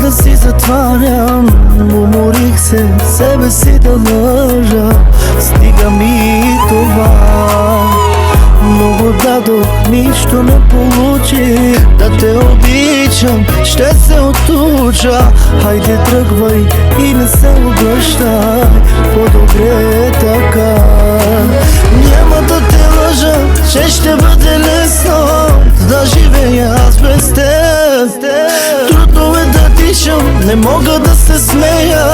да си затварям, уморих се себе си да лъжа. Стига ми това. Много дадох, нищо не получих. Да те обичам, ще се отуча. Хайде тръгвай и не се обръщай, по-добре е така. Няма да те лъжа, че ще бъде лесно да живея аз без теб. Трудно е да дишам, не мога да се смея,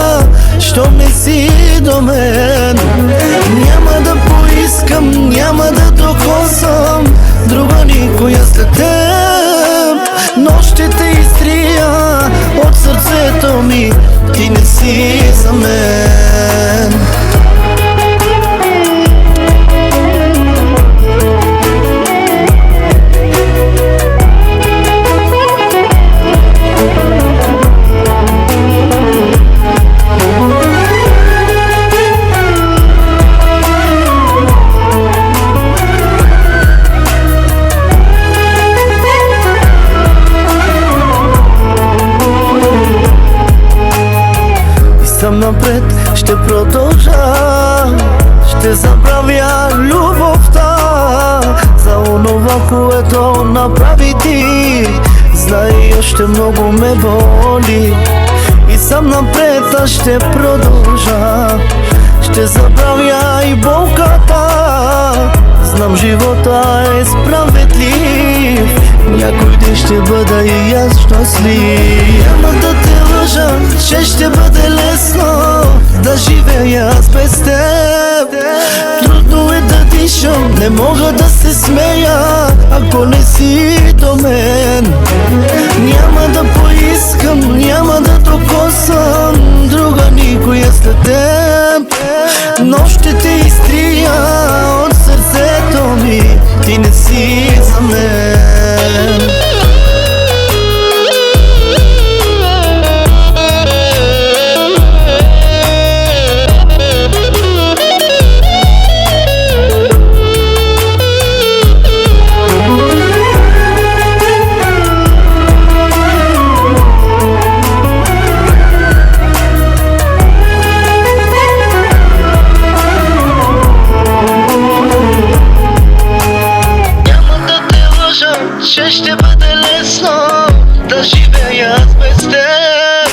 щом не си до мен. Няма да поискам, няма да докосвам друга никоя след теб. Но ще те изтрия от сърцето ми, ти не си за мен. Съм напред, ще продължа, ще забравя любовта за онова, което направи ти. Знай, още много ме боли и съм напред, аз ще продължа, ще забравя и болката. Знам, живота е справедлив, някой ден ще бъда и аз щастлив. Няма да те лъжа, че ще бъде лесно да живея аз без теб. Трудно е да дишам, не мога да се смея, ако не си до мен. Няма да поискам, няма да докосвам друга никоя след теб. Но ще те изтрия от сърцето ми, ти не си за мен. Че ще бъде лесно да живея аз без теб.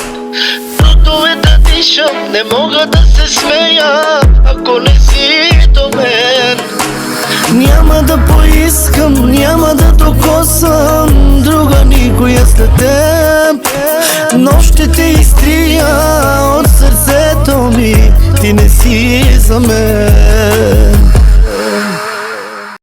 Трудно е да дишам, не мога да се смея, ако не си до мен. Няма да поискам, няма да докосвам друга никоя след теб. Но ще те изтрия от сърцето ми, ти не си за мен.